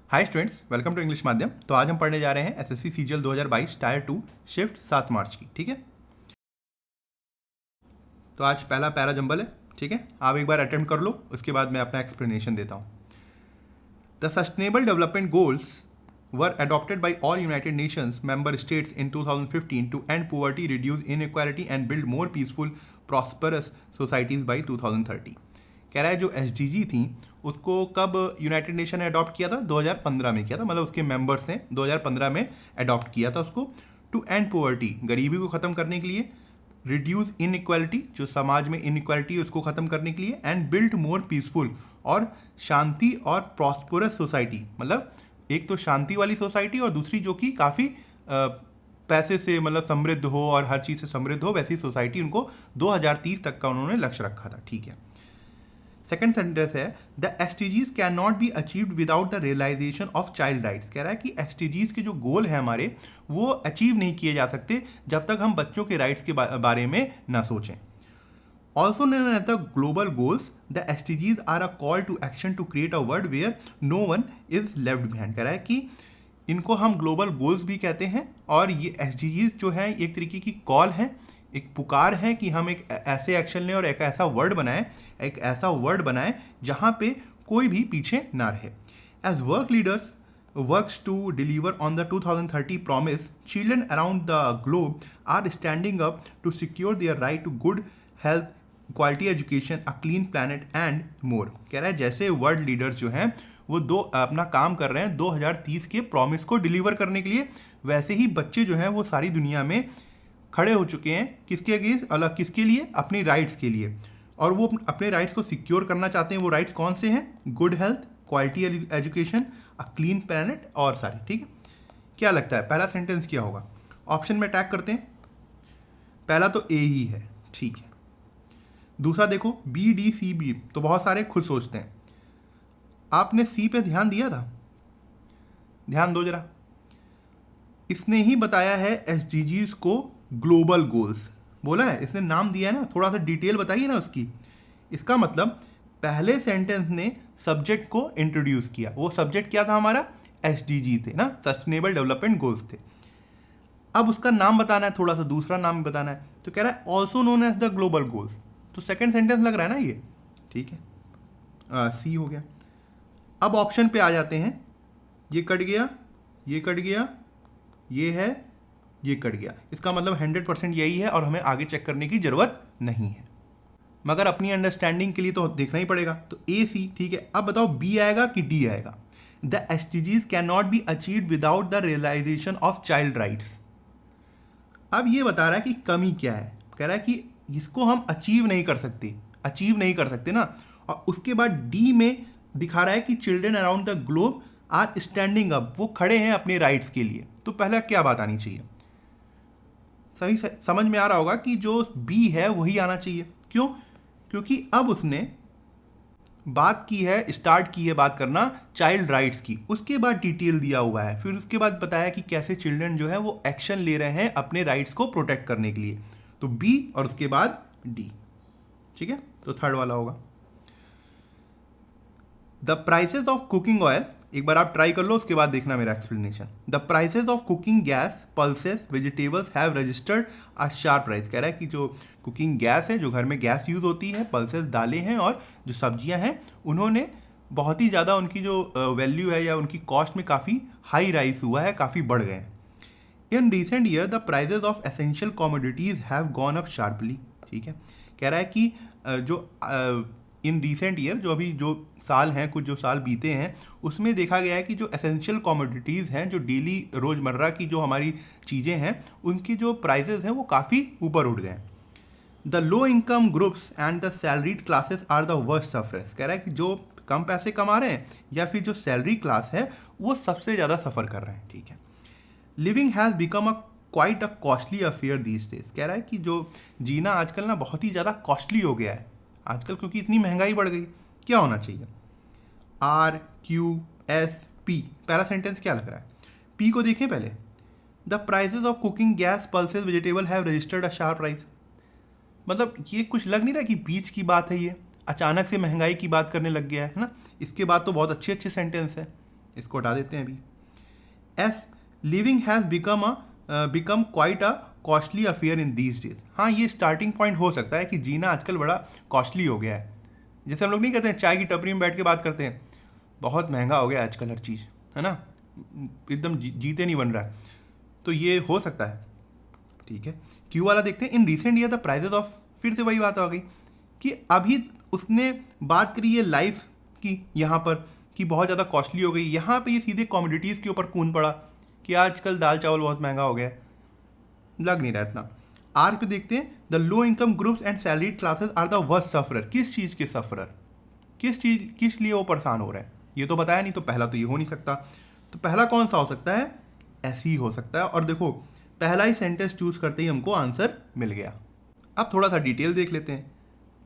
Hi students, welcome to English Madhyam. तो आज हम पढ़ने जा रहे हैं SSC CGL 2022 tier 2 shift 7 March की। ठीक है, तो आज पहला पैरा जंबल है। ठीक है, आप एक बार अटेम्प्ट कर लो, उसके बाद मैं अपना एक्सप्लेनेशन देता हूँ। The sustainable development goals were adopted by all United Nations member states in 2015 to end poverty, reduce inequality and build more peaceful, prosperous societies by 2030। कह रहा है जो SDG थी उसको कब यूनाइटेड नेशन ने अडॉप्ट किया था? 2015 में किया था, मतलब उसके मेंबर्स ने 2015 में अडॉप्ट किया था उसको। टू एंड पोवर्टी, गरीबी को ख़त्म करने के लिए, रिड्यूस इनइक्वालिटी, जो समाज में इनइक्वालिटी है उसको ख़त्म करने के लिए, एंड बिल्ड मोर पीसफुल, और शांति और प्रॉस्परस सोसाइटी, मतलब एक तो शांति वाली सोसाइटी और दूसरी जो कि काफ़ी पैसे से मतलब समृद्ध हो और हर चीज़ से समृद्ध हो, वैसी सोसाइटी उनको 2030 तक का उन्होंने लक्ष्य रखा था। ठीक है, सेकेंड सेंटेंस है the SDGs can not be achieved without the realisation of child rights. कह रहा है कि एसटीजीज के जो गोल है हमारे, वो अचीव नहीं किए जा सकते जब तक हम बच्चों के राइट्स के बारे में ना सोचें। Also known as the global goals, the SDGs are a call to action to create a world where no one is left behind। कह रहा है कि इनको हम ग्लोबल गोल्स भी कहते हैं, और ये SDGs जो है एक तरीके की कॉल है, एक पुकार है कि हम एक ऐसे एक्शन लें और एक ऐसा वर्ड बनाएं जहाँ पे कोई भी पीछे ना रहे। As work leaders works to deliver on the 2030 promise, children around the globe are standing up to secure their right to good health, quality education, a clean planet and more. कह रहा है जैसे वर्ल्ड लीडर्स जो हैं वो अपना काम कर रहे हैं 2030 के प्रॉमिस को डिलीवर करने के लिए, वैसे ही बच्चे जो हैं वो सारी दुनिया में खड़े हो चुके हैं। किसके अगेंस्ट? अलग किसके लिए? अपनी राइट्स के लिए। और वो अपने राइट्स को सिक्योर करना चाहते हैं। वो राइट्स कौन से हैं? Good health, quality education, a clean planet और सारी। ठीक है, क्या लगता है पहला सेंटेंस क्या होगा? ऑप्शन में टैग करते हैं। पहला तो ए ही है, ठीक है। दूसरा देखो बी डी सी बी, तो बहुत सारे खुद सोचते हैं। आपने सी पे ध्यान दिया था? ध्यान दो जरा, इसने ही बताया है एसडीजीज को ग्लोबल गोल्स बोला है, इसने नाम दिया है ना, थोड़ा सा डिटेल बताइए ना उसकी। इसका मतलब पहले सेंटेंस ने सब्जेक्ट को इंट्रोड्यूस किया। वो सब्जेक्ट क्या था हमारा? एसडीजी थे ना, सस्टेनेबल डेवलपमेंट गोल्स थे। अब उसका नाम बताना है, थोड़ा सा दूसरा नाम बताना है, तो कह रहा है also known as the global goals. तो सेकंड सेंटेंस लग रहा है ना ये, ठीक है, सी हो गया। अब ऑप्शन पे आ जाते हैं। ये कट गया, ये कट गया, ये है, ये कट गया। इसका मतलब 100% यही है और हमें आगे चेक करने की जरूरत नहीं है, मगर अपनी अंडरस्टैंडिंग के लिए तो देखना ही पड़ेगा। तो ए सी, ठीक है। अब बताओ बी आएगा कि डी आएगा? The SDGs can not be achieve without the realisation of child rights. अब ये बता रहा है कि कमी क्या है। कह रहा है कि इसको हम अचीव नहीं कर सकते ना। और उसके बाद डी में दिखा रहा है कि children around the globe are standing up, वो खड़े हैं अपने राइट्स के लिए। तो पहला क्या बात आनी चाहिए? सही समझ में आ रहा होगा कि जो बी है वही आना चाहिए। क्यों? क्योंकि अब उसने स्टार्ट की है बात करना चाइल्ड राइट्स की, उसके बाद डिटेल दिया हुआ है, फिर उसके बाद बताया कि कैसे चिल्ड्रन जो है वो एक्शन ले रहे हैं अपने राइट्स को प्रोटेक्ट करने के लिए। तो बी और उसके बाद डी, ठीक है। तो थर्ड वाला होगा the prices of cooking oil. एक बार आप ट्राई कर लो, उसके बाद देखना मेरा explanation. The prices of cooking gas, pulses, vegetables have registered a sharp rise. कह रहा है कि जो कुकिंग गैस है, जो घर में गैस यूज़ होती है, पल्सेस दालें हैं और जो सब्जियां हैं, उन्होंने बहुत ही ज़्यादा उनकी जो वैल्यू है या उनकी कॉस्ट में काफ़ी हाई राइज हुआ है, काफ़ी बढ़ गए हैं। In recent year the prices of essential commodities have gone up sharply. ठीक है, कह रहा है कि जो इन रिसेंट ईयर, जो अभी जो साल हैं, कुछ जो साल बीते हैं, उसमें देखा गया है कि जो एसेंशियल कॉमोडिटीज़ हैं, जो डेली रोज़मर्रा की जो हमारी चीज़ें हैं, उनकी जो प्राइसेस हैं वो काफ़ी ऊपर उठ गए हैं। The low income groups and the salaried classes are the worst sufferers. कह रहा है कि जो कम पैसे कमा रहे हैं या फिर जो सैलरी क्लास है, वो सबसे ज़्यादा सफ़र कर रहे हैं। ठीक है, living has become quite a costly affair these days. कह रहा है कि जो जीना आजकल ना बहुत ही ज़्यादा कॉस्टली हो गया है आजकल, क्योंकि इतनी महंगाई बढ़ गई। क्या होना चाहिए? R Q S P. पहला सेंटेंस क्या लग रहा है? पी को देखें पहले। The prices of cooking gas, pulses, vegetable have registered a sharp rise. मतलब ये कुछ लग नहीं रहा कि बीच की बात है, ये अचानक से महंगाई की बात करने लग गया है ना। इसके बाद तो बहुत अच्छे अच्छे सेंटेंस है। इसको हटा देते हैं अभी। S, living has become quite a costly affair in these days. हाँ, ये स्टार्टिंग पॉइंट हो सकता है कि जीना आजकल बड़ा कॉस्टली हो गया है। जैसे हम लोग नहीं कहते हैं चाय की टपरी में बैठ के बात करते हैं, बहुत महंगा हो गया आजकल हर चीज़, है ना, एकदम जीते नहीं बन रहा है, तो ये हो सकता है। ठीक है, क्यू वाला देखते हैं। In recent year the prices of, फिर से वही बात आ गई कि अभी उसने बात करी है लाइफ की यहाँ पर कि बहुत ज़्यादा कॉस्टली हो गई। यहाँ पे ये सीधे कॉमोडिटीज़ के ऊपर कूद पड़ा कि आजकल दाल चावल बहुत महंगा हो गया है, लग नहीं रहा इतना। आर पे देखते हैं, the low income groups and salaried classes are the worst sufferer. किस चीज़ के सफरर, किस लिए वो परेशान हो रहे हैं, ये तो बताया नहीं, तो पहला तो ये हो नहीं सकता। तो पहला कौन सा हो सकता है, ऐसे ही हो सकता है। और देखो पहला ही सेंटेंस चूज करते ही हमको आंसर मिल गया। अब थोड़ा सा डिटेल देख लेते हैं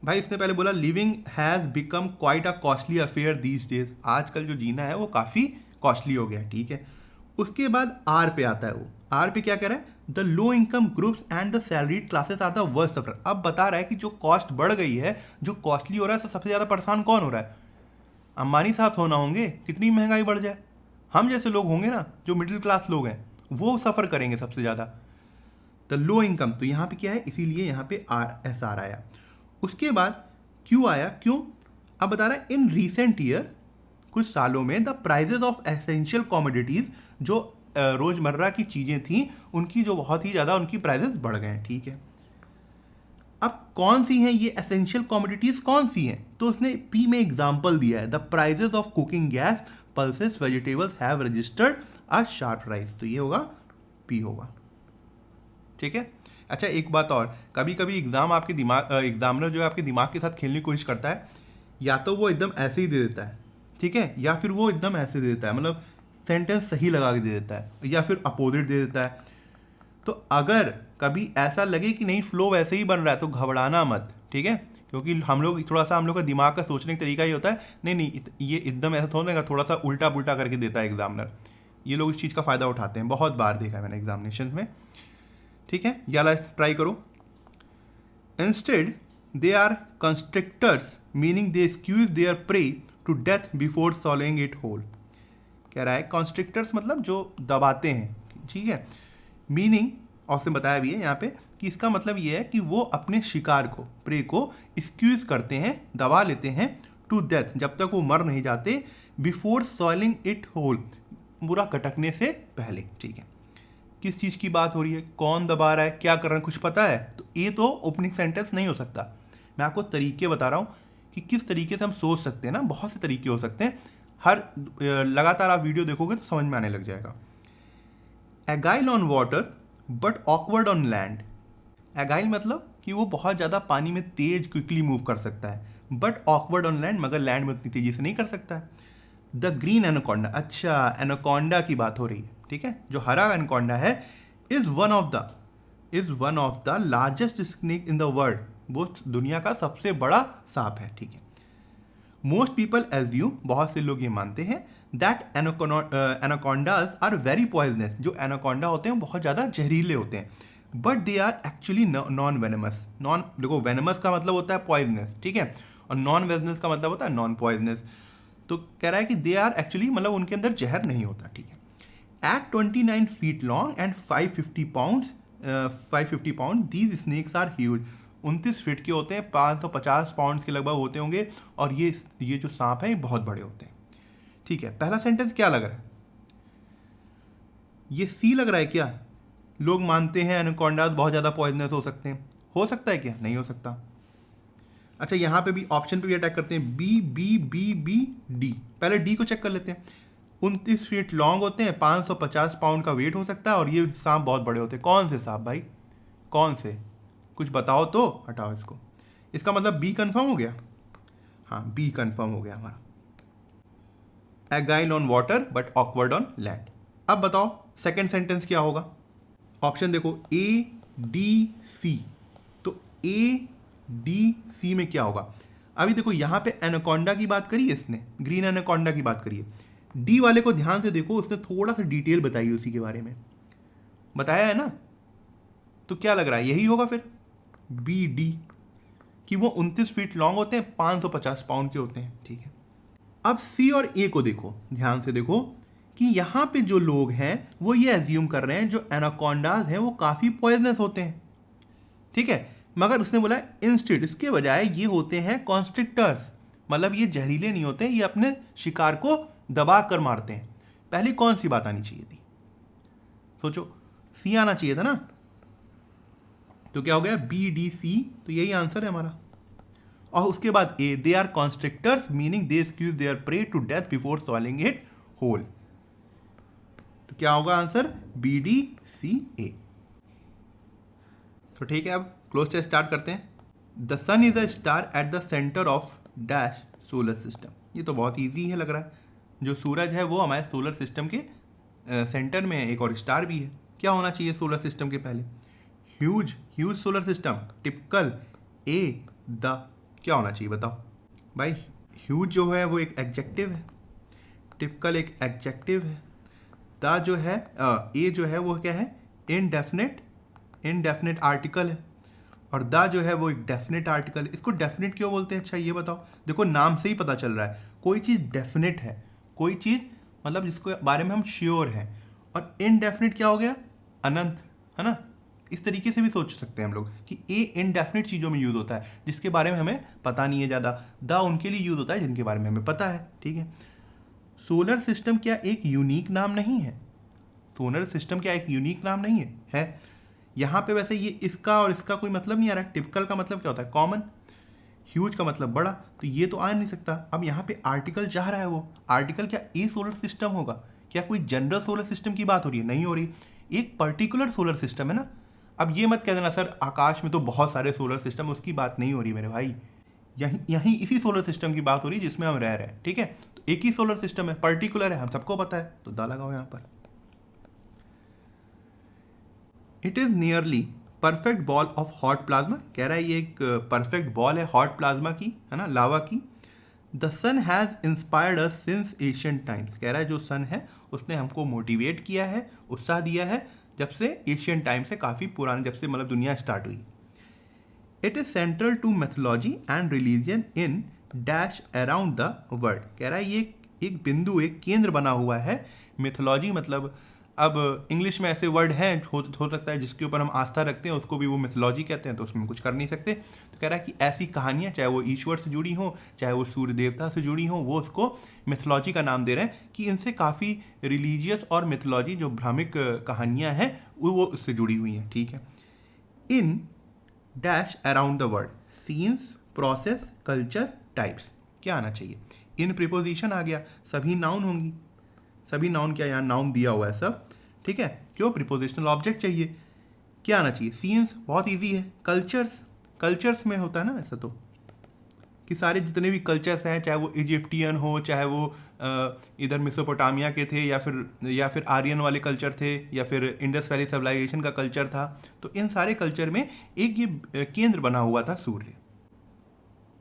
भाई। इसने पहले बोला living has become quite a costly affair these days, आजकल जो जीना है वो काफ़ी कॉस्टली हो गया, ठीक है। उसके बाद आर पे आता है, वो आर पे क्या कह रहा है, the low income groups and the salaried classes are the worst suffer. अब बता रहा है कि जो कॉस्ट बढ़ गई है, जो कॉस्टली हो रहा है, तो सबसे ज़्यादा परेशान कौन हो रहा है, अंबानी साहब होना होंगे, कितनी महंगाई बढ़ जाए। हम जैसे लोग होंगे ना, जो मिडिल क्लास लोग हैं, वो सफ़र करेंगे सबसे ज़्यादा। द लो इनकम, तो यहाँ पे क्या है, इसीलिए यहाँ पे एस आर आया। उसके बाद क्यों आया, क्यों, अब बता रहा है इन रिसेंट ईयर, कुछ सालों में, the prices of essential commodities, जो रोज़मर्रा की चीज़ें थी उनकी जो बहुत ही ज़्यादा उनकी प्राइजेज बढ़ गए हैं, ठीक है। अब कौन सी हैं ये एसेंशियल कॉमोडिटीज़, कौन सी हैं, तो उसने पी में एग्जाम्पल दिया है, the prices of cooking gas, pulses, vegetables have registered a sharp rise, तो ये होगा पी होगा, ठीक है। अच्छा एक बात और, कभी कभी एग्जामिनर जो है आपके दिमाग के साथ खेलने की कोशिश करता है, या तो वो एकदम ऐसे ही दे देता है, ठीक है, या फिर वो एकदम ऐसे दे देता है, मतलब सेंटेंस सही लगा के दे देता है, या फिर अपोजिट दे देता है। तो अगर कभी ऐसा लगे कि नहीं फ्लो वैसे ही बन रहा है तो घबराना मत, ठीक है, क्योंकि हम लोग का दिमाग का सोचने का तरीका ये होता है, नहीं ये एकदम ऐसा थोड़ा देगा, थोड़ा सा उल्टा पुल्टा करके देता है एग्जामिनर। ये लोग इस चीज़ का फ़ायदा उठाते हैं, बहुत बार देखा है मैंने एग्जामिनेशन में, ठीक है। या ट्राई करो, instead they are constrictors meaning they squeeze their prey to death before swallowing it whole. कह रहा है कॉन्स्ट्रिक्टर्स मतलब जो दबाते हैं, ठीक है, मीनिंग और से बताया भी है यहाँ पे कि इसका मतलब ये है कि वो अपने शिकार को, प्रे को स्क्यूज करते हैं, दबा लेते हैं, टू डेथ, जब तक वो मर नहीं जाते, बिफोर सॉइलिंग इट होल, पूरा कटकने से पहले, ठीक है। किस चीज़ की बात हो रही है, कौन दबा रहा है, क्या कर रहे हैं, कुछ पता है, तो ये तो ओपनिंग सेंटेंस नहीं हो सकता। मैं आपको तरीके बता रहा हूँ कि किस तरीके से हम सोच सकते हैं ना, बहुत से तरीके हो सकते हैं, हर लगातार आप वीडियो देखोगे तो समझ में आने लग जाएगा। Agile on water but awkward on land. Agile मतलब कि वो बहुत ज़्यादा पानी में तेज क्विकली मूव कर सकता है, बट ऑकवर्ड ऑन लैंड, मगर लैंड में उतनी तेजी से नहीं कर सकता है। द ग्रीन एनाकोंडा, अच्छा एनाकोंडा की बात हो रही है, ठीक है, जो हरा एनाकोंडा है, is one of the largest snake in the world, वो दुनिया का सबसे बड़ा सांप है, ठीक है। मोस्ट पीपल एज्यूम, बहुत से लोग ये मानते हैं, that anacondas are very poisonous, जो एनाकोंडा होते हैं बहुत ज़्यादा जहरीले होते हैं, but they are actually non venomous. देखो वेनमस का मतलब होता है पॉइजनस, ठीक है, और नॉन वेनमस का मतलब होता है नॉन पॉइजनस। तो कह रहा है कि दे आर एक्चुअली मतलब उनके अंदर जहर नहीं होता, ठीक है। At 29 feet long and 550 pound these snakes are huge. 29 feet के होते हैं, 550 पाउंड्स के लगभग होते होंगे, और ये जो सांप है ये बहुत बड़े होते हैं, ठीक है। पहला सेंटेंस क्या लग रहा है, ये सी लग रहा है क्या, लोग मानते हैं एनाकोंडास बहुत ज़्यादा पॉइजनस हो सकते हैं, हो सकता है क्या, नहीं हो सकता। अच्छा यहाँ पे भी ऑप्शन पे भी अटैक करते हैं, B B B B D, पहले डी को चेक कर लेते हैं। 29 फीट लॉन्ग होते हैं, 550 पाउंड का वेट हो सकता है, और ये सांप बहुत बड़े होते हैं। कौन से सांप भाई, कौन से, कुछ बताओ तो, हटाओ इसको। इसका मतलब बी कंफर्म हो गया, हाँ बी कंफर्म हो गया हमारा, agile on water but awkward on land. अब बताओ सेकेंड सेंटेंस क्या होगा, ऑप्शन देखो ए डी सी, तो ए डी सी में क्या होगा। अभी देखो यहाँ पे एनाकोंडा की बात करी है इसने, ग्रीन एनाकोंडा की बात करी है, डी वाले को ध्यान से देखो, उसने थोड़ा सा डिटेल बताई उसी के बारे में, बताया है ना, तो क्या लग रहा है यही होगा फिर, बी डी, कि वो 29 फीट लॉन्ग होते हैं, 550 पाउंड के होते हैं, ठीक है। अब सी और ए को देखो, ध्यान से देखो, कि यहाँ पे जो लोग हैं वो ये एज्यूम कर रहे हैं जो एनाकोंडाज हैं वो काफ़ी पॉइजनस होते हैं, ठीक है। मगर उसने बोला इंस्टेड, इसके बजाय ये होते हैं कॉन्स्ट्रिक्टर्स, मतलब ये जहरीले नहीं होते, ये अपने शिकार को दबा कर मारते हैं। पहले कौन सी बात आनी चाहिए थी? सोचो, सी आना चाहिए था ना, तो क्या हो गया बी डी सी, तो यही आंसर है हमारा। और उसके बाद A, they are constrictors meaning they squeeze their prey to death before swallowing it whole, तो क्या होगा answer B D C A. तो ठीक है, अब क्लोज टेस्ट स्टार्ट करते हैं। The sun is a star at the centre of dash solar system, ये तो बहुत ईजी है लग रहा है। जो सूरज है वो हमारे सोलर सिस्टम के सेंटर में है, एक और स्टार भी है। क्या होना चाहिए सोलर सिस्टम के पहले? Huge, huge solar system, typical, A, the, क्या होना चाहिए बताओ भाई? ह्यूज जो है वो एक एडजेक्टिव है, टिपिकल एक एडजेक्टिव है, द जो है ए जो है वो क्या है? इनडेफिनेट, इनडेफिनेट आर्टिकल है, और द जो है वो एक डेफिनेट आर्टिकल है। इसको डेफिनेट क्यों बोलते हैं? अच्छा ये बताओ। देखो नाम से ही पता चल रहा है कोई चीज़ डेफिनेट है, कोई चीज़ मतलब जिसको बारे में हम श्योर हैं, और इनडेफिनेट क्या हो गया? अनंत, है ना। इस तरीके से भी सोच सकते हैं हम लोग कि ए इनडेफिनेट चीज़ों में यूज़ होता है जिसके बारे में हमें पता नहीं है ज़्यादा, द उनके लिए यूज़ होता है जिनके बारे में हमें पता है, ठीक है। सोलर सिस्टम क्या एक यूनिक नाम नहीं है? सोलर सिस्टम क्या एक यूनिक नाम नहीं है? है। यहाँ पे वैसे ये इसका और इसका कोई मतलब नहीं आ रहा है। टिपिकल का मतलब क्या होता है? कॉमन। ह्यूज का मतलब बड़ा, तो ये तो आ नहीं सकता। अब यहाँ पे आर्टिकल चाह रहा है, वो आर्टिकल क्या ए सोलर सिस्टम होगा? क्या कोई जनरल सोलर सिस्टम की बात हो रही है? नहीं हो रही, एक पर्टिकुलर सोलर सिस्टम है ना। अब ये मत कह देना सर आकाश में तो बहुत सारे सोलर सिस्टम, उसकी बात नहीं हो रही मेरे भाई। यहीं यहीं इसी सोलर सिस्टम की बात हो रही है जिसमें हम रह रहे हैं, ठीक है। तो एक ही सोलर सिस्टम है, पर्टिकुलर है, हम सबको पता है, तो दा लगाओ यहाँ पर। It is nearly perfect ball of hot plasma, कह रहा है ये एक परफेक्ट बॉल है हॉट प्लाज्मा की, है ना, लावा की। The sun has inspired us since ancient times, कह रहा है जो सन है उसने हमको मोटिवेट किया है, उत्साह दिया है जब से एशियन टाइम से, काफ़ी पुराने, जब से मतलब दुनिया स्टार्ट हुई। It is central to mythology and religion in dash around the world, कह रहा है ये एक बिंदु, एक केंद्र बना हुआ है। मिथोलॉजी मतलब, अब इंग्लिश में ऐसे वर्ड हैं हो सकता है जिसके ऊपर हम आस्था रखते हैं उसको भी वो मिथोलॉजी कहते हैं, तो उसमें कुछ कर नहीं सकते। तो कह रहा है कि ऐसी कहानियाँ चाहे वो ईश्वर से जुड़ी हों, चाहे वो सूर्य देवता से जुड़ी हों, वो उसको मिथोलॉजी का नाम दे रहे हैं कि इनसे काफ़ी रिलीजियस और मिथोलॉजी जो भ्रामिक कहानियाँ हैं वो उससे जुड़ी हुई हैं, ठीक है। इन dash around the world, scenes, process, culture, types, क्या आना चाहिए? इन प्रिपोजिशन आ गया, सभी नाउन होंगी, सभी नाउन, क्या यहाँ नाउन दिया हुआ है सब, ठीक है। क्यों? प्रिपोजिशनल ऑब्जेक्ट चाहिए। क्या आना चाहिए? सीन्स, बहुत इजी है। कल्चर्स, कल्चर्स में होता है ना ऐसा, तो कि सारे जितने भी कल्चर्स हैं, चाहे वो इजिप्टियन हो, चाहे वो इधर मेसोपोटामिया के थे, या फिर आर्यन वाले कल्चर थे, या फिर इंडस वैली सिविलाइजेशन का कल्चर था, तो इन सारे कल्चर में एक ये केंद्र बना हुआ था सूर्य।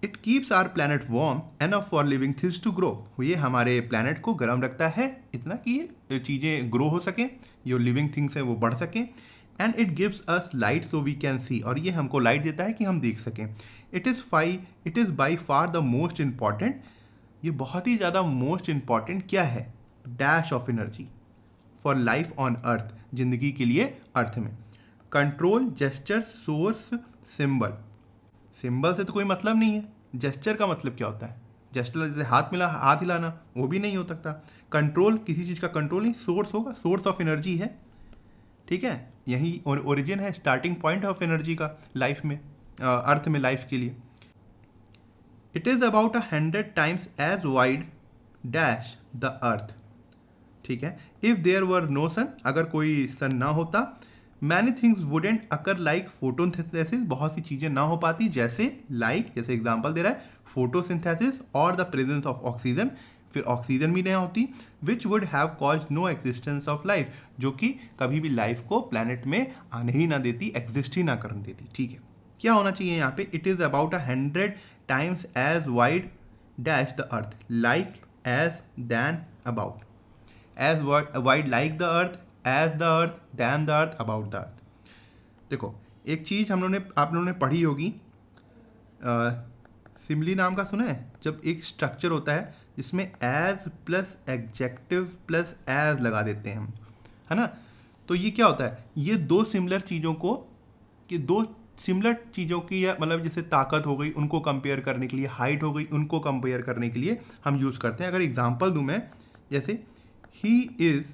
It keeps our planet warm enough for living things to grow, ये हमारे प्लानट को गर्म रखता है इतना कि ये चीज़ें ग्रो हो सकें, जो लिविंग थिंग्स हैं वो बढ़ सकें। And it gives us light so we can see, और ये हमको लाइट देता है कि हम देख सकें। It is by far the most important, ये बहुत ही ज़्यादा मोस्ट इम्पॉर्टेंट क्या है? Dash of energy for life on earth, जिंदगी के लिए अर्थ में। Control, gesture, source, symbol, symbol से तो कोई मतलब नहीं है। जेस्चर का मतलब क्या होता है? जेस्चर जैसे हाथ हिलाना, वो भी नहीं हो सकता। कंट्रोल, किसी चीज़ का कंट्रोल नहीं, सोर्स होगा, सोर्स ऑफ एनर्जी है, ठीक है। यही ओरिजिन है, स्टार्टिंग पॉइंट ऑफ एनर्जी का लाइफ में, अर्थ में, लाइफ के लिए। It is about 100 times as wide dash the earth, ठीक है। If there were no sun, अगर कोई सन ना होता, many things wouldn't occur like photosynthesis, बहुत सी चीज़ें ना हो पाती, जैसे जैसे एग्जांपल दे रहा है फोटोसिंथेसिस और द प्रेजेंस ऑफ ऑक्सीजन, फिर ऑक्सीजन भी नहीं होती, which would have cause no existence of life, जो कि कभी भी लाइफ को प्लैनेट में आने ही ना देती, एग्जिस्ट ही ना करने देती, ठीक है। क्या होना चाहिए यहाँ पे? It is about 100 times as wide dash the earth, like, as, than, about, as wide like the earth, as the earth, than the earth, about the earth. देखो एक चीज़ आप लोगों ने पढ़ी होगी, सिमली नाम का सुना है? जब एक स्ट्रक्चर होता है जिसमें as plus adjective plus as लगा देते हैं हम, है ना। तो ये क्या होता है, ये दो सिमिलर चीज़ों को, कि दो सिमिलर चीज़ों की, या मतलब जैसे ताकत हो गई उनको कंपेयर करने के लिए, हाइट हो गई उनको कंपेयर करने के लिए हम यूज़ करते हैं। अगर एग्जांपल दूं मैं, जैसे he is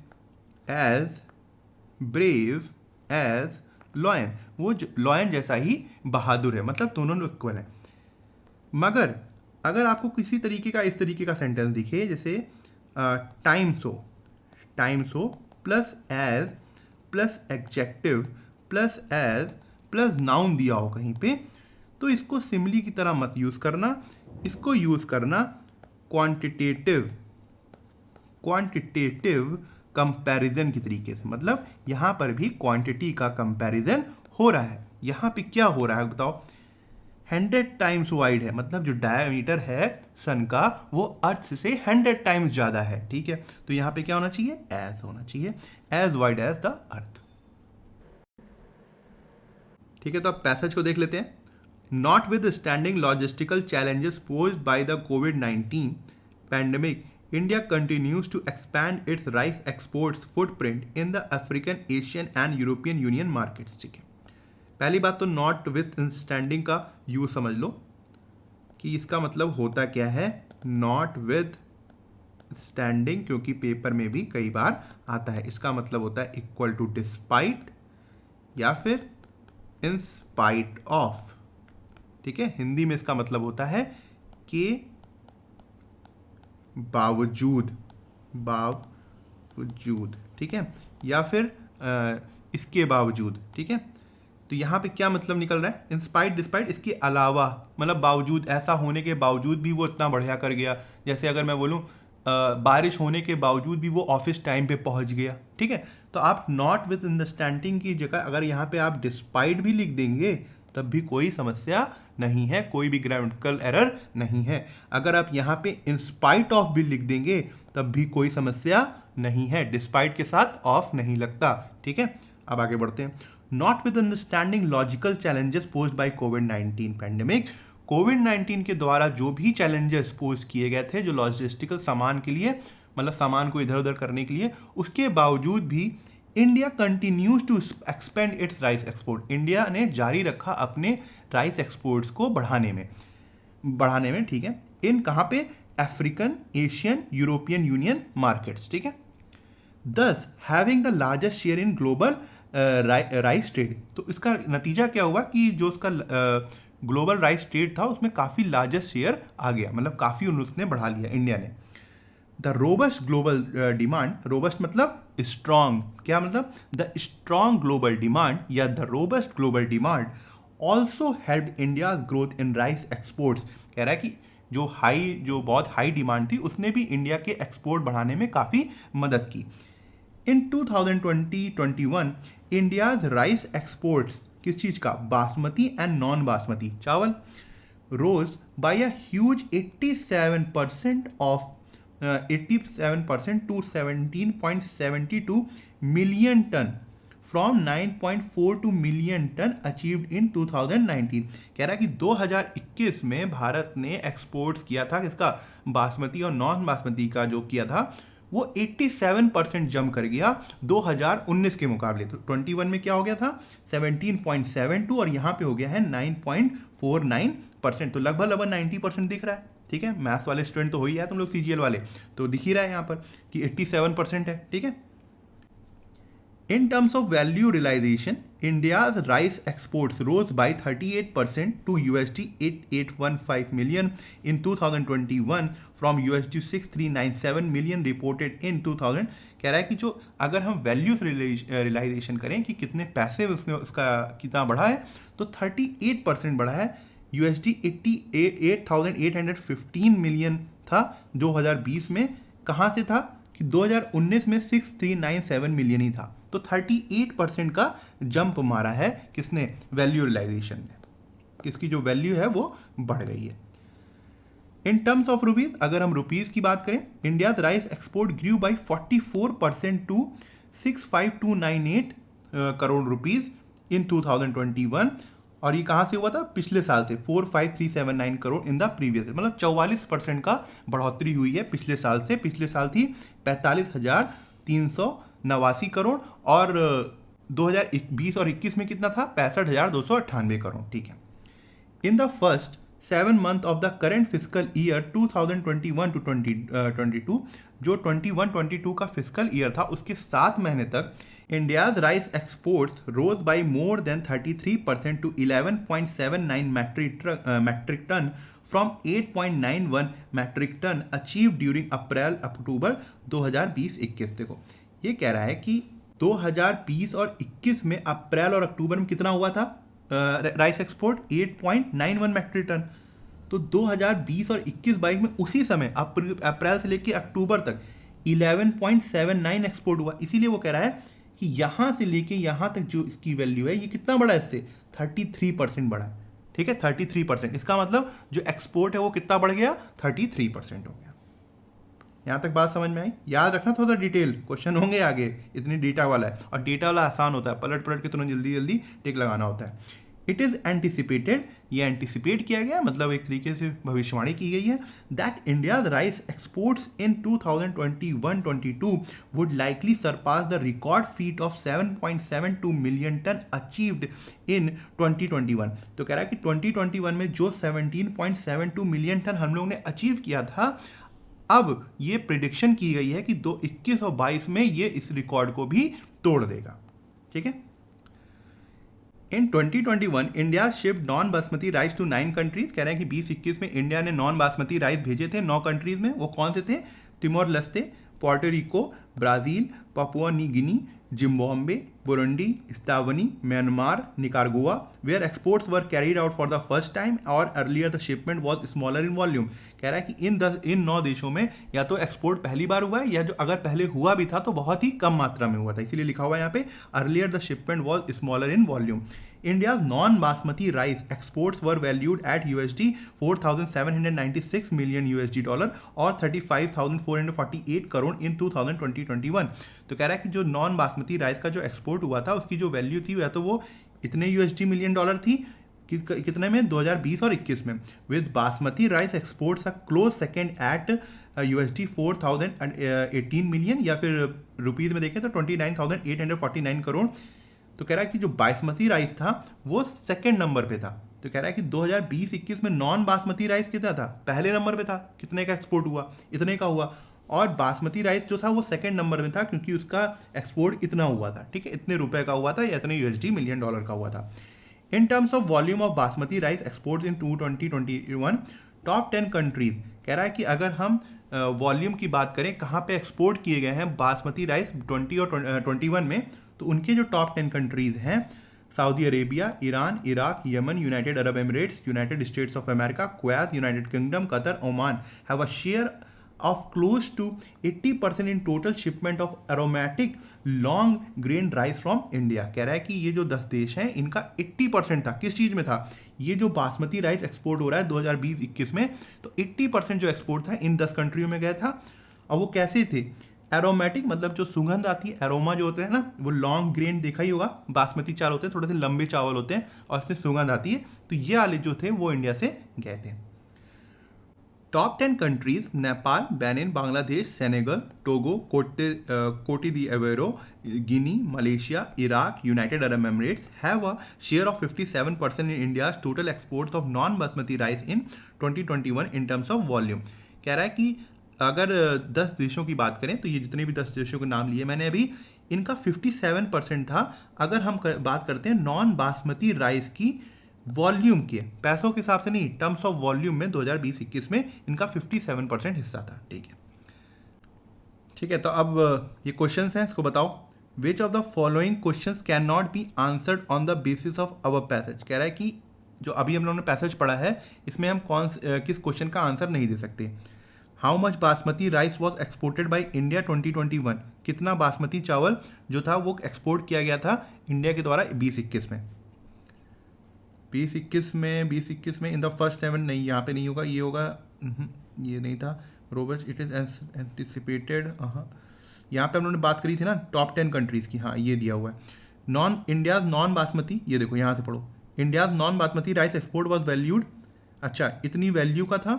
as brave as lion, वो लॉयन जैसा ही बहादुर है, मतलब दोनों इक्वल हैं। मगर अगर आपको किसी तरीके का, इस तरीके का सेंटेंस दिखे, जैसे time so plus as plus adjective plus as plus noun दिया हो कहीं पे, तो इसको सिमिली की तरह मत यूज़ करना, इसको यूज़ करना क्वांटिटेटिव कंपैरिजन की तरीके से। मतलब यहाँ पर भी क्वांटिटी का कंपैरिजन हो रहा है। यहाँ पे क्या हो रहा है बताओ, 100 टाइम्स वाइड है, मतलब जो डायमीटर है सन का वो अर्थ से 100 टाइम्स ज़्यादा है, ठीक है। तो यहाँ पे क्या होना चाहिए, एज होना चाहिए, as wide as the earth, ठीक है। तो अब पैसेज को देख लेते हैं। Not with standing logistical challenges posed by the कोविड-19 pandemic, India continues to expand its rice exports footprint in the African, Asian and European Union markets, ठीक है। पहली बात तो नॉट विथ स्टैंडिंग का यूज समझ लो कि इसका मतलब होता क्या है, नॉट विथ स्टैंडिंग, क्योंकि पेपर में भी कई बार आता है, इसका मतलब होता है इक्वल टू डिस्पाइट या फिर इन स्पाइट ऑफ, ठीक है। हिंदी में इसका मतलब होता है कि बावजूद, ठीक है, या फिर इसके बावजूद, ठीक है। तो यहाँ पे क्या मतलब निकल रहा है, इंस्पाइट डिस्पाइट, इसके अलावा, मतलब बावजूद, ऐसा होने के बावजूद भी वो इतना बढ़िया कर गया। जैसे अगर मैं बोलूँ बारिश होने के बावजूद भी वो ऑफिस टाइम पे पहुँच गया, ठीक है। तो आप नॉट विद अंडरस्टैंडिंग की जगह अगर यहाँ पे आप डिस्पाइट भी लिख देंगे तब भी कोई समस्या नहीं है, कोई भी ग्रामेटिकल एरर नहीं है। अगर आप यहाँ पे इंस्पाइट ऑफ भी लिख देंगे तब भी कोई समस्या नहीं है, डिस्पाइट के साथ ऑफ नहीं लगता, ठीक है। अब आगे बढ़ते हैं। Not with understanding logical challenges posed by कोविड-19 पैंडेमिक, कोविड-19 के द्वारा जो भी चैलेंजेस पोज किए गए थे, जो लॉजिस्टिकल सामान के लिए, मतलब सामान को इधर उधर करने के लिए, उसके बावजूद भी India continues to expand its rice export, India ने जारी रखा अपने राइस एक्सपोर्ट्स को बढ़ाने में, ठीक है। इन कहाँ पे, African, Asian, European Union markets, ठीक है। दस having the largest share in global rice trade, तो इसका नतीजा क्या हुआ कि जो उसका ग्लोबल राइस ट्रेड था उसमें काफ़ी लार्जेस्ट शेयर आ गया, मतलब काफ़ी उसने बढ़ा लिया इंडिया ने। The robust global demand, robust मतलब स्ट्रॉन्ग, क्या मतलब, द स्ट्रॉन्ग ग्लोबल डिमांड या the robust global demand also help India's growth in rice exports, कह रहा है कि जो बहुत हाई डिमांड थी उसने भी इंडिया के एक्सपोर्ट बढ़ाने में काफ़ी मदद की। इन 2020-21 इंडियाज राइस एक्सपोर्ट्स, किस चीज़ का, बासमती एंड नॉन बासमती चावल, rose by a huge 87% to 17.72 million ton from 9.42 million ton achieved in 2019। कह रहा है कि 2021 में भारत ने एक्सपोर्ट्स किया था किसका, बासमती और नॉन बासमती का जो किया था वो 87% जंप कर गया 2019 के मुकाबले। तो 21 में क्या हो गया था, 17.72, और यहाँ पे हो गया है 9.49%, तो लगभग 90% दिख रहा है, ठीक है। मैथ्स वाले स्टूडेंट तो हो ही है तुम लोग, CGL वाले, तो दिख ही रहा है यहाँ पर कि 87% है, ठीक है। In terms of value realization, India's rice exports rose by 38% to USD 8815 million in 2021 from USD 6397 million reported in 2000। कह रहा है कि जो अगर हम वैल्यूज रियलाइजेशन करें कि कितने पैसे उसने उसका कितना बढ़ा है, तो 38% बढ़ा है। USD 8815 मिलियन था 2020 में, कहाँ से था कि 2019 में 6397 मिलियन ही था, तो 38% का जंप मारा है किसने, वैल्यू रियलाइजेशन ने, किसकी जो वैल्यू है वो बढ़ गई है। इन टर्म्स ऑफ रुपीज, अगर हम रुपीज की बात करें, India's rice export grew by 44% to 65298 crore rupees in 2021 और ये कहाँ से हुआ था? पिछले साल से 45379 करोड़ इन द प्रीवियस, मतलब 44% का बढ़ोतरी हुई है पिछले साल से। पिछले साल थी 45,389 करोड़ और 2020 और 21 में कितना था? 65,298 करोड़। ठीक है। In the first 7 month of the current physical year 2021 to 2022, जो 21-22 का फिजिकल ईयर था उसके 7 महीने तक India's rice exports rose by more than 33% to 11.79 metric ton from 8.91 metric ton achieve during April October 2020-21। देखो ये कह रहा है कि 2020 और 21 में अप्रैल और अक्टूबर में कितना हुआ था राइस एक्सपोर्ट? 8.91 metric ton. तो 2020 और 21-22 में उसी समय अप्रैल से लेकर अक्टूबर तक 11.79 एक्सपोर्ट हुआ। इसीलिए वो कह रहा है कि यहाँ से लेके यहाँ तक जो इसकी वैल्यू है ये कितना बड़ा है? इससे 33% बढ़ा है। ठीक है, 33%। इसका मतलब जो एक्सपोर्ट है वो कितना बढ़ गया? 33% हो गया। यहाँ तक बात समझ में आई? याद रखना थोड़ा डिटेल, क्वेश्चन होंगे आगे, इतनी डेटा वाला है और डेटा वाला आसान होता है, पलट पलट के तुरंत जल्दी जल्दी टिक लगाना होता है। इट इज़ एंटिसिपेटेड, ये एंटिसिपेट किया गया, मतलब एक तरीके से भविष्यवाणी की गई है, that India's rice exports in 2021-22 would likely surpass the record feat of 7.72 million ton achieved in 2021। तो कह रहा है कि 2021 में जो 17.72 मिलियन टन हम लोग ने अचीव किया था, अब ये प्रिडिक्शन की गई है कि 2021 और 22 में ये इस रिकॉर्ड को भी तोड़ देगा। ठीक है। In 2021 India shipped non basmati rice to 9 countries. कह रहे हैं कि 2021 में इंडिया ने नॉन बासमती राइस भेजे थे 9 कंट्रीज में। वो कौन से थे? Timor Leste, Puerto Rico, Brazil, Papua New Guinea, Zimbabwe, Burundi, Eswatini, Myanmar, Nicaragua, where exports were carried out for the first time और earlier the shipment was smaller in volume. कह रहा है कि इन 9 देशों में या तो एक्सपोर्ट पहली बार हुआ है या जो अगर पहले हुआ भी था तो बहुत ही कम मात्रा में हुआ था, इसीलिए लिखा हुआ है यहाँ पे earlier the shipment was smaller in volume. India's non-basmati rice exports were valued at USD 4,796 million USD dollar और 35,448 करोड़ इन 2020-21। तो कह रहा है कि जो नॉन बासमती राइस का जो एक्सपोर्ट हुआ था उसकी जो वैल्यू थी या तो वो इतने USD मिलियन डॉलर थी कितने में? 2020 और 21 में। With basmati rice exports a close second at USD 4,018 million, या फिर रुपीज़ में देखें तो 29,849 करोड़। तो कह रहा है कि जो बासमती राइस था वो सेकंड नंबर पे था। तो कह रहा है कि 2020-21 में नॉन बासमती राइस कितना था? पहले नंबर पे था। कितने का एक्सपोर्ट हुआ? इतने का हुआ। और बासमती राइस जो था वो सेकंड नंबर में था क्योंकि उसका एक्सपोर्ट इतना हुआ था। ठीक है, इतने रुपए का हुआ था या इतने USD मिलियन डॉलर का हुआ था। इन terms of volume of basmati rice export in 2021 top 10 countries. कह रहा है कि अगर हम वॉल्यूम की बात करें कहाँ पे एक्सपोर्ट किए गए हैं बासमती राइस 20 और 21 में, तो उनके जो टॉप 10 कंट्रीज हैं Saudi Arabia, Iran, Iraq, Yemen, United Arab Emirates, United States of America, Kuwait, United Kingdom, Qatar, Oman have a share of close to 80% in total shipment of aromatic long grain rice from India. कह रहा है कि ये जो 10 देश हैं इनका 80% था। किस चीज़ में था? ये जो बासमती राइस एक्सपोर्ट हो रहा है 2020-21 में, तो 80% जो एक्सपोर्ट था इन 10 कंट्रियों में गया था। और वो कैसे थे? एरोमेटिक मतलब जो सुगंध आती है, एरोमा जो होते हैं ना, वो लॉन्ग ग्रेन देखा ही होगा, बासमती चावल होते हैं, थोड़े से लंबे चावल होते हैं और इससे सुगंध आती है। तो ये वाले जो थे वो इंडिया से गए थे। Top 10 countries Nepal, Benin, Bangladesh, Senegal, Togo, Cote d'Ivoire, Guinea, Malaysia, Iraq, United Arab Emirates have a share of 57% in India's total exports of non basmati rice in 2021 in terms of volume. कह रहा है कि अगर 10 देशों की बात करें तो ये जितने भी 10 देशों के नाम लिए मैंने अभी, इनका 57% था। अगर हम बात करते हैं नॉन बासमती राइस की वॉल्यूम के, पैसों के हिसाब से नहीं, टर्म्स ऑफ वॉल्यूम में 2020-21 में इनका 57% हिस्सा था। ठीक है। तो अब ये क्वेश्चंस हैं, इसको बताओ। Which of the following questions can not be answered on the basis of our passage. कह रहा है कि जो अभी हम लोगों ने पैसेज पढ़ा है इसमें हम किस क्वेश्चन का आंसर नहीं दे सकते। How much basmati rice was exported by India 2021। कितना बासमती चावल जो था वो एक्सपोर्ट किया गया था इंडिया के द्वारा 2021 में। 2021 में इन द फर्स्ट 7 नहीं, यहाँ पे नहीं होगा, ये होगा, ये नहीं था। रोबस्ट इट इज एंटिसिपेटेड, यहाँ पे हम लोगों ने बात करी थी ना टॉप 10 कंट्रीज़ की, हाँ ये दिया हुआ है। इंडियाज नॉन बासमती, ये देखो यहाँ से पढ़ो, India's non basmati rice export was valued, अच्छा इतनी वैल्यू का था,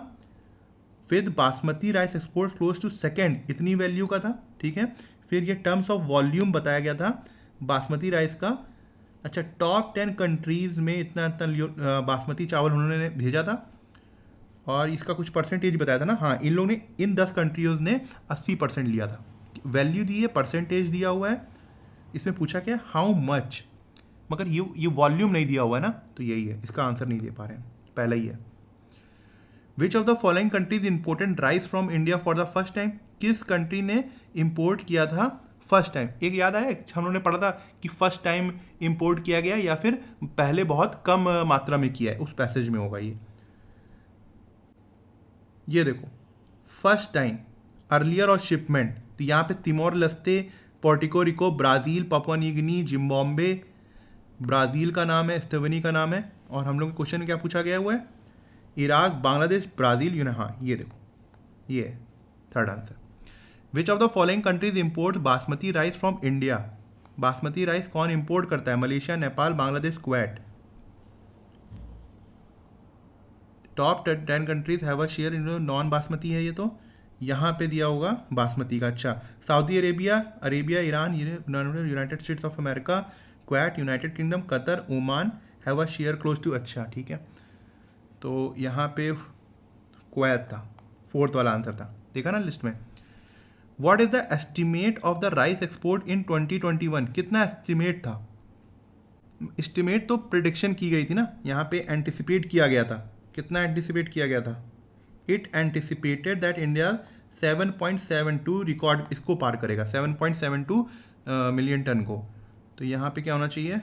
with basmati rice export close to second इतनी वैल्यू का था, ठीक है। फिर ये टर्म्स ऑफ वॉल्यूम बताया गया था बासमती राइस का, अच्छा टॉप 10 कंट्रीज़ में इतना इतना बासमती चावल उन्होंने भेजा था, और इसका कुछ परसेंटेज बताया था ना, हाँ इन लोगों ने इन 10 कंट्रीज ने 80% लिया था। वैल्यू दी है, परसेंटेज दिया हुआ है, इसमें पूछा क्या हाउ मच, मगर ये वॉल्यूम नहीं दिया हुआ है ना, तो यही है, इसका आंसर नहीं दे पा रहे हैं, पहला ही है। Which of the following countries imported rice from India for the first time, किस कंट्री ने इंपोर्ट किया था फर्स्ट टाइम? एक याद आया हम लोगों ने पढ़ा था कि फर्स्ट टाइम इंपोर्ट किया गया या फिर पहले बहुत कम मात्रा में किया है, उस पैसेज में होगा ये देखो फर्स्ट टाइम, अर्लियर और शिपमेंट, तो यहाँ पे Timor Leste, Puerto Rico, Brazil, Papua New Guinea, Zimbabwe, Brazil का नाम है, स्टेवनी का नाम है, और हम लोग क्वेश्चन क्या पूछा गया हुआ है, इराक, बांग्लादेश, ब्राज़ील, हाँ ये देखो ये है third answer. Which of the following countries import basmati rice from India, basmati rice कौन इंपोर्ट करता है? Malaysia, Nepal, Bangladesh, Kuwait. Top 10 countries have a share in non basmati है, ये तो यहाँ पे दिया होगा बासमती का, अच्छा Saudi Arabia, Iran, United States of America, Kuwait, United Kingdom, Qatar, Oman have a share close to, अच्छा ठीक है, तो यहाँ पे कुवैत था, फोर्थ वाला आंसर था, देखा ना लिस्ट में। What is the estimate of the rice export इन 2021, कितना एस्टिमेट था? एस्टिमेट तो प्रिडिक्शन की गई थी ना, यहाँ पे एंटिसिपेट किया गया था, कितना एंटिसिपेट किया गया था? It anticipated that India 7.72 record इसको पार करेगा, 7.72 मिलियन टन को, तो यहाँ पे क्या होना चाहिए?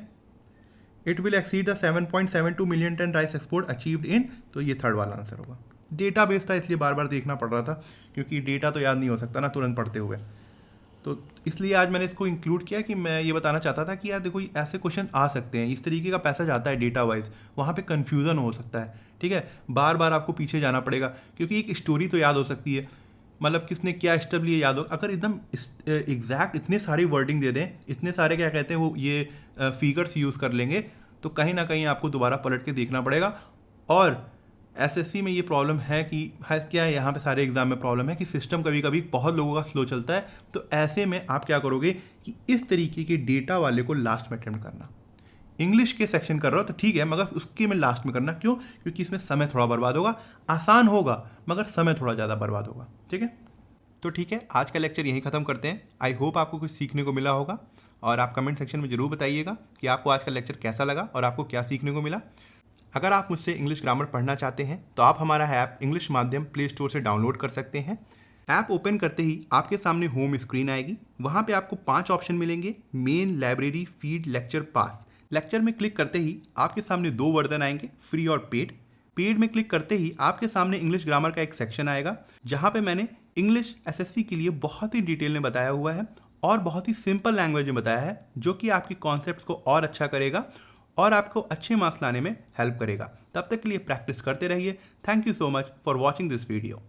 It will exceed the 7.72 million ton rice export achieved in, तो ये थर्ड वाला आंसर होगा। डेटा बेस था इसलिए बार बार देखना पड़ रहा था, क्योंकि डेटा तो याद नहीं हो सकता ना तुरंत पढ़ते हुए, तो इसलिए आज मैंने इसको इंक्लूड किया कि मैं ये बताना चाहता था कि यार देखो ऐसे क्वेश्चन आ सकते हैं, इस तरीके का पैसेज आता है डेटा वाइज, वहाँ पे कन्फ्यूज़न हो सकता है, ठीक है, बार बार आपको पीछे जाना पड़ेगा, क्योंकि एक स्टोरी तो याद हो सकती है, मतलब किसने क्या स्टेप लिए याद हो, अगर एकदम एग्जैक्ट इतने सारे वर्डिंग दे दें, इतने सारे क्या कहते हैं वो ये फिगर्स यूज़ कर लेंगे, तो कहीं ना कहीं आपको दोबारा पलट के देखना पड़ेगा। और एसएससी में ये प्रॉब्लम है कि क्या है, यहाँ पे सारे एग्जाम में प्रॉब्लम है कि सिस्टम कभी कभी बहुत लोगों का स्लो चलता है, तो ऐसे में आप क्या करोगे कि इस तरीके के डेटा वाले को लास्ट में अटेम्प्ट करना। इंग्लिश के सेक्शन कर रहा हो तो ठीक है, मगर उसके में लास्ट में करना, क्यों? क्योंकि इसमें समय थोड़ा बर्बाद होगा, आसान होगा मगर समय थोड़ा ज़्यादा बर्बाद होगा, ठीक है। तो ठीक है, आज का लेक्चर यहीं ख़त्म करते हैं। आई होप आपको कुछ सीखने को मिला होगा, और आप कमेंट सेक्शन में ज़रूर बताइएगा कि आपको आज का लेक्चर कैसा लगा और आपको क्या सीखने को मिला। अगर आप मुझसे इंग्लिश ग्रामर पढ़ना चाहते हैं तो आप हमारा ऐप इंग्लिश माध्यम प्ले स्टोर से डाउनलोड कर सकते हैं। ऐप ओपन करते ही आपके सामने होम स्क्रीन आएगी, वहाँ पे आपको 5 ऑप्शन मिलेंगे, मेन, लाइब्रेरी, फीड, लेक्चर, पास। लेक्चर में क्लिक करते ही आपके सामने 2 वर्जन आएंगे, फ्री और पेड। पेड में क्लिक करते ही आपके सामने इंग्लिश ग्रामर का एक सेक्शन आएगा, जहाँ पे मैंने इंग्लिश एसएससी के लिए बहुत ही डिटेल में बताया हुआ है और बहुत ही सिंपल लैंग्वेज में बताया है, जो कि आपके कॉन्सेप्ट्स को और अच्छा करेगा और आपको अच्छे मार्क्स लाने में हेल्प करेगा। तब तक के लिए प्रैक्टिस करते रहिए। Thank you so much for watching this video.